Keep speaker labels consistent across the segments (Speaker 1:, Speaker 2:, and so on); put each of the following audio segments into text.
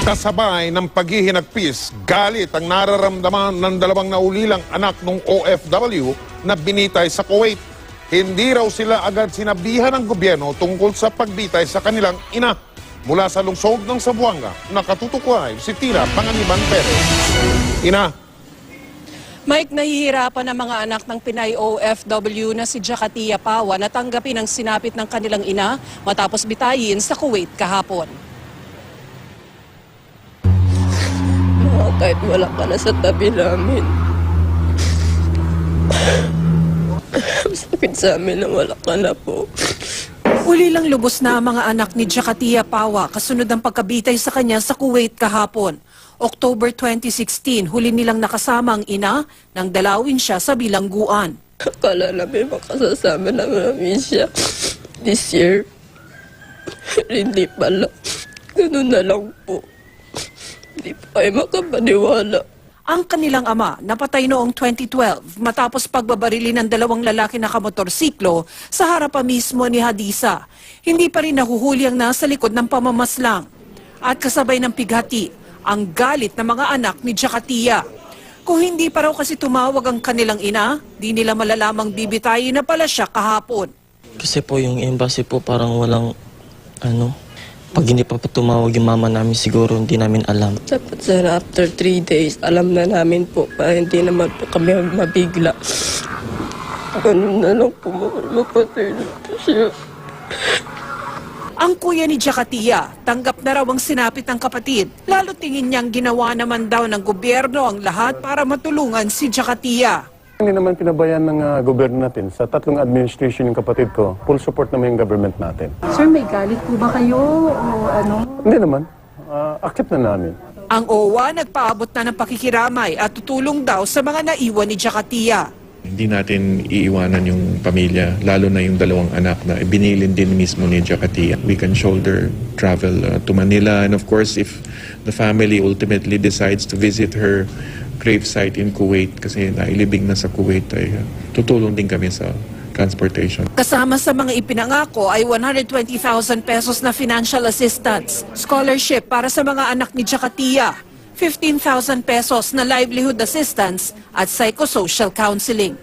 Speaker 1: Kasabay ng paghihinagpis, galit ang nararamdaman ng dalawang naulilang anak ng OFW na binitay sa Kuwait. Hindi raw sila agad sinabihan ng gobyerno tungkol sa pagbitay sa kanilang ina. Mula sa lungsod ng Zamboanga, nakatutukoy si Tina Panganiban Perez. Ina.
Speaker 2: Mike, nahihirapan ang mga anak ng Pinay OFW na si Jakatia Pawa na tanggapin ang sinapit ng kanilang ina matapos bitayin sa Kuwait kahapon.
Speaker 3: Kahit wala ka na sa tabi namin. Sakit sa amin na wala ka na po.
Speaker 2: Uli lang lubos na ang mga anak ni Jakatia Pawa kasunod ng pagkabitay sa kanya sa Kuwait kahapon. October 2016, huli nilang nakasama ang ina nang dalawin siya sa bilangguan.
Speaker 3: Akala namin makasasama na namin siya this year. Hindi pala. Ganun na lang po. Hindi pa kayo makapaniwala.
Speaker 2: Ang kanilang ama napatay noong 2012 matapos pagbabarili ng dalawang lalaki na kamotorsiklo sa harapan mismo ni Hadisa. Hindi pa rin nahuhuli ang nasa likod ng pamamaslang. At kasabay ng pighati, ang galit ng mga anak ni Jakatia. Kung hindi pa raw kasi tumawag ang kanilang ina, di nila malalamang bibitayin na pala siya kahapon.
Speaker 4: Kasi po yung embassy po parang walang pag hindi pa tumawag yung mama namin siguro hindi namin alam.
Speaker 3: Dapat sana after 3 days, alam na namin po para hindi naman po kami mabigla. Ganun na lang po, mapatay na po siya.
Speaker 2: Ang kuya ni Jakatia, tanggap na raw ang sinapit ng kapatid. Lalo tingin niyang ginawa naman daw ng gobyerno ang lahat para matulungan si Jakatia.
Speaker 5: Hindi naman pinabayaan ng gobyerno natin. Sa tatlong administration ng kapatid ko, full support naman yung government natin.
Speaker 6: Sir, may galit po ba kayo o ano?
Speaker 5: Hindi naman. Accept na namin.
Speaker 2: Ang OWA nagpaabot na ng pakikiramay at tutulong daw sa mga naiwan ni Jakatia.
Speaker 7: Hindi natin iiwanan yung pamilya, lalo na yung dalawang anak na binilin din mismo ni Jakatia. We can shoulder travel to Manila, and of course if the family ultimately decides to visit her gravesite in Kuwait kasi nailibing na sa Kuwait, ay tutulong din kami sa transportation.
Speaker 2: Kasama sa mga ipinangako ay 120,000 pesos na financial assistance, scholarship para sa mga anak ni Jakatia, 15,000 pesos na livelihood assistance at psychosocial counseling.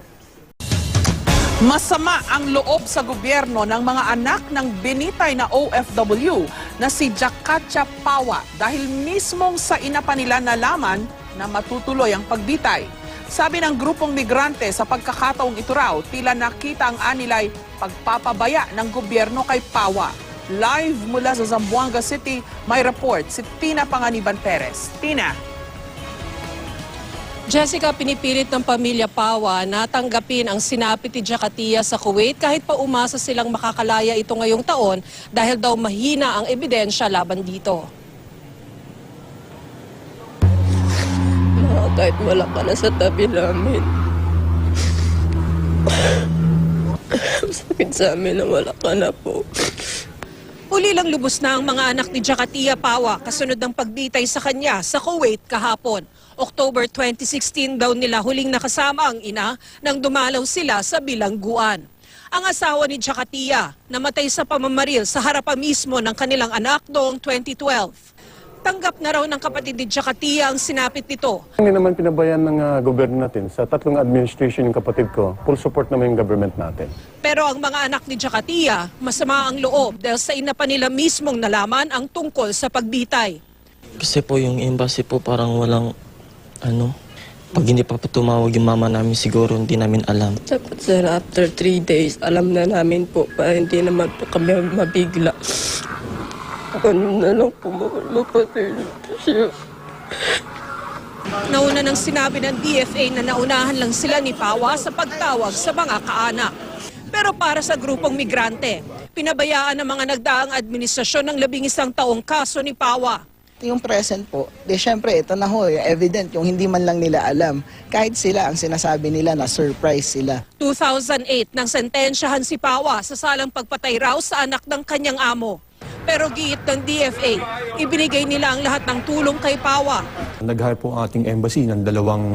Speaker 8: Masama ang loob sa gobyerno ng mga anak ng binitay na OFW na si Jakatia Pawa dahil mismong sa ina pa nila nalaman na matutuloy ang pagbitay. Sabi ng grupong migrante sa pagkakataong ito raw, tila nakita ang anilay pagpapabaya ng gobyerno kay Pawa. Live mula sa Zamboanga City, may report si Tina Panganiban Perez. Tina.
Speaker 2: Jessica, pinipilit ng pamilya Pawa na tanggapin ang sinapit ni Jakatia sa Kuwait kahit pa umasa silang makakalaya ito ngayong taon dahil daw mahina ang ebidensya laban dito.
Speaker 3: Kahit wala ka na sa tabi namin. Sakit sa amin na wala ka na po.
Speaker 2: Uli lang lubos na ang mga anak ni Jakatia Pawa kasunod ng pagbitay sa kanya sa Kuwait kahapon. October 2016 daw nila huling nakasama ang ina nang dumalaw sila sa bilangguan. Ang asawa ni Jakatia namatay sa pamamaril sa harapan mismo ng kanilang anak noong 2012. Tanggap na raw ng kapatid ni Jakatia ang sinapit nito.
Speaker 5: Hindi naman pinabayaan ng gobyerno natin. Sa tatlong administration ng kapatid ko, full support naman yung government natin.
Speaker 2: Pero ang mga anak ni Jakatia, masama ang loob dahil sa ina pa nila mismong nalaman ang tungkol sa pagbitay.
Speaker 4: Kasi po yung embassy po parang walang pag hindi pa tumawag yung mama namin siguro hindi namin alam.
Speaker 3: Dapat sana after 3 days, alam na namin po para hindi naman po kami mabigla. Ganun na lang po, mapatay na po siya.
Speaker 2: Nauna nang sinabi ng DFA na naunahan lang sila ni Pawa sa pagtawag sa mga kaanak. Pero para sa grupong migrante, pinabayaan ng mga nagdaang administrasyon ng 11 taong kaso ni Pawa.
Speaker 9: Yung present po, syempre ito na ho, evident yung hindi man lang nila alam. Kahit sila ang sinasabi nila na surprise sila.
Speaker 2: 2008 nang sentensyahan si Pawa sa salang pagpatay raw sa anak ng kanyang amo. Pero giit ng DFA, ibinigay nila ang lahat ng tulong kay Pawa.
Speaker 10: Nag-hire po ang ating embassy ng dalawang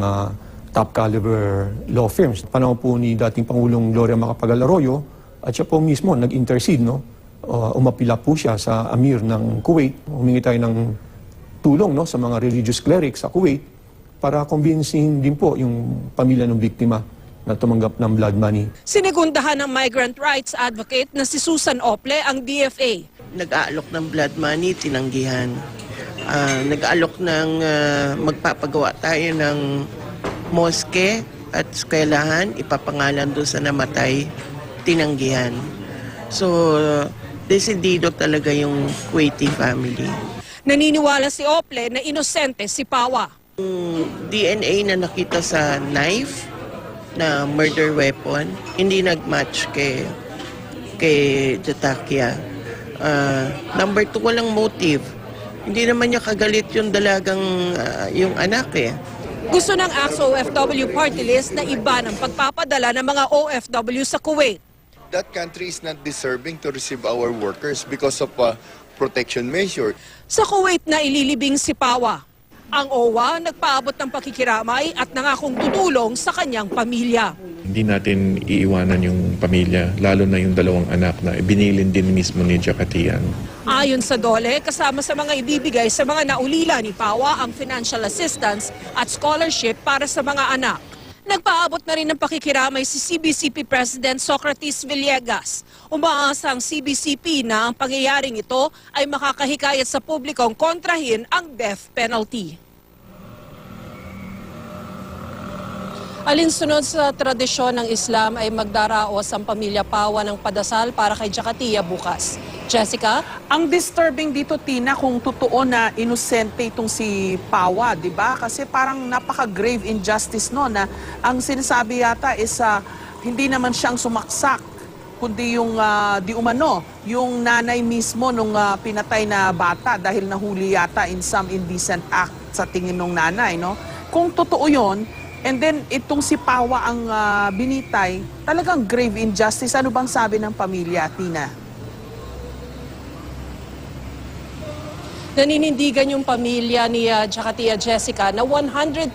Speaker 10: top caliber law firms. Panahon po ni dating Pangulong Gloria Macapagal Arroyo at siya po mismo nag-intercede, umapila po siya sa Amir ng Kuwait. Humingi tayo ng tulong no, sa mga religious clerics sa Kuwait para kumbinsihin din po yung pamilya ng biktima na tumanggap ng blood money.
Speaker 2: Sinigundahan ng migrant rights advocate na si Susan Ople ang DFA.
Speaker 11: Nag-aalok ng blood money, tinanggihan. Nag-aalok ng magpapagawa tayo ng moske at eskwelahan, ipapangalan doon sa namatay, tinanggihan. So, desidido talaga yung Kuwaiti family.
Speaker 2: Naniniwala si Ople na inosente si Pawa.
Speaker 11: Yung DNA na nakita sa knife, na murder weapon, hindi nag-match kay Jatakia. Number 2, walang motive. Hindi naman niya kagalit yung dalagang yung anak eh.
Speaker 2: Gusto ng ACT-OFW party list na iba ng pagpapadala ng mga OFW sa Kuwait.
Speaker 12: That country is not deserving to receive our workers because of protection measure.
Speaker 2: Sa Kuwait na ililibing si Pawa. Ang OWA nagpaabot ng pakikiramay at nangakong tutulong sa kanyang pamilya.
Speaker 7: Hindi natin iiwanan yung pamilya, lalo na yung dalawang anak na binilin din mismo ni Jakatia.
Speaker 2: Ayon sa DOLE, kasama sa mga ibibigay sa mga naulila ni Pawa ang financial assistance at scholarship para sa mga anak. Nagpaabot na rin ng pakikiramay si CBCP President Socrates Villegas. Umaasa ang CBCP na ang pangyayaring ito ay makakahikayat sa publikong kontrahin ang death penalty. Alinsunod sa tradisyon ng Islam ay magdaraos ang pamilya Pawa ng padasal para kay Jakatia bukas. Jessica?
Speaker 8: Ang disturbing dito, Tina, kung totoo na inosente itong si Pawa, di ba? Kasi parang napaka-grave injustice no, na ang sinasabi yata is hindi naman siyang sumaksak, kundi yung di umano, yung nanay mismo nung pinatay na bata dahil nahuli yata in some indecent act sa tingin ng nanay, no? Kung totoo yon, and then itong si Pawa ang binitay, talagang grave injustice. Ano bang sabi ng pamilya, Tina?
Speaker 2: Naninindigan yung pamilya ni Jakatia Jessica na 100%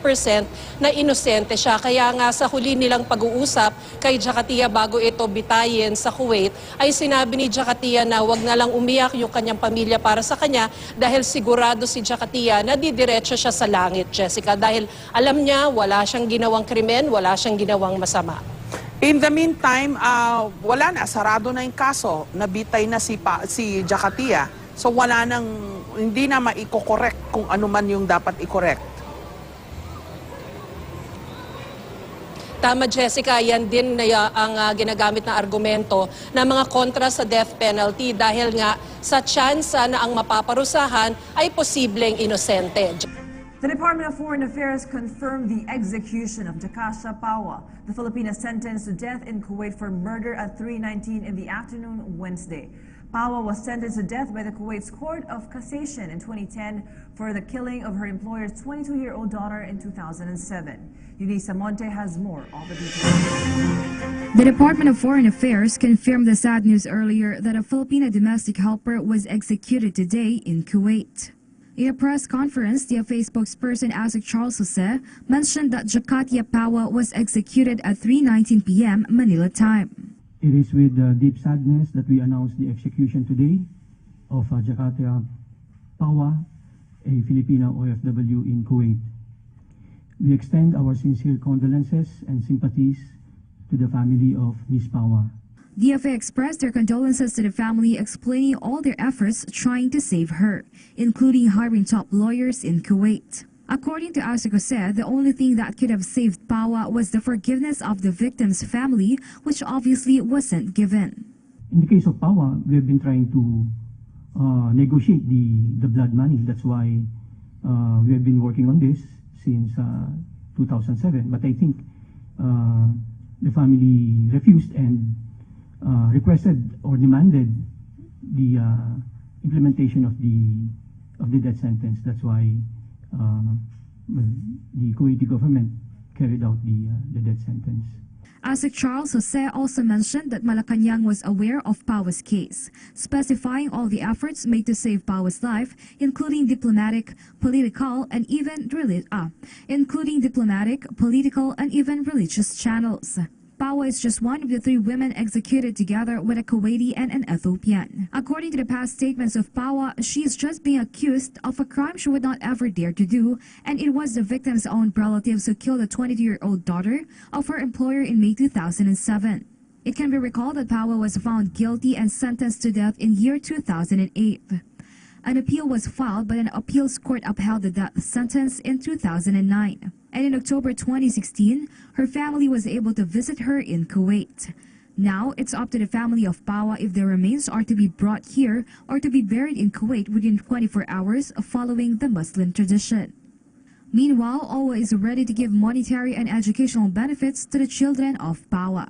Speaker 2: na inosente siya. Kaya nga sa huli nilang pag-uusap kay Jakatia bago ito bitayin sa Kuwait, ay sinabi ni Jakatia na wag na lang umiyak yung kanyang pamilya para sa kanya dahil sigurado si Jakatia na didiretso siya sa langit, Jessica. Dahil alam niya wala siyang ginawang krimen, wala siyang ginawang masama.
Speaker 8: In the meantime, wala na, sarado na yung kaso, nabitay na si Jakatia. So wala nang, hindi na maiko-correct kung ano man yung dapat i-correct.
Speaker 2: Tama, Jessica, yan din na ang ginagamit na argumento ng mga kontra sa death penalty dahil nga sa tsansa na ang mapaparusahan ay posibleng inosente.
Speaker 13: The Department of Foreign Affairs confirmed the execution of Jakatia Pawa, the Filipina sentenced to death in Kuwait for murder at 3:19 in the afternoon Wednesday. Pawa was sentenced to death by the Kuwait's Court of Cassation in 2010 for the killing of her employer's 22-year-old daughter in 2007. Eunice Monte has more of the details.
Speaker 14: The Department of Foreign Affairs confirmed the sad news earlier that a Filipino domestic helper was executed today in Kuwait. In a press conference, DFA spokesperson Asik Charles Jose mentioned that Jakatia Pawa was executed at 3:19 p.m. Manila time.
Speaker 15: It is with deep sadness that we announce the execution today of Jakatia Pawa, a Filipino OFW in Kuwait. We extend our sincere condolences and sympathies to the family of Ms. Pawa.
Speaker 14: DFA expressed their condolences to the family, explaining all their efforts trying to save her, including hiring top lawyers in Kuwait. According to Asik Jose, the only thing that could have saved Pawa was the forgiveness of the victim's family, which obviously wasn't given.
Speaker 15: In the case of Pawa, we have been trying to negotiate the blood money. That's why we have been working on this since 2007. But I think the family refused and requested or demanded the implementation of the death sentence. That's why the Kuwaiti government carried out the death sentence.
Speaker 14: Asik Charles Jose also mentioned that Malacanang was aware of Pawa's case, specifying all the efforts made to save Pawa's life, including diplomatic, political, and even religious channels. Pawa is just one of the 3 women executed together with a Kuwaiti and an Ethiopian. According to the past statements of Pawa, she is just being accused of a crime she would not ever dare to do, and it was the victim's own relatives who killed the 22-year-old daughter of her employer in May 2007. It can be recalled that Pawa was found guilty and sentenced to death in year 2008. An appeal was filed, but an appeals court upheld the death sentence in 2009. And in October 2016, her family was able to visit her in Kuwait. Now, it's up to the family of Pawa if their remains are to be brought here or to be buried in Kuwait within 24 hours following the Muslim tradition. Meanwhile, OWA is ready to give monetary and educational benefits to the children of Pawa.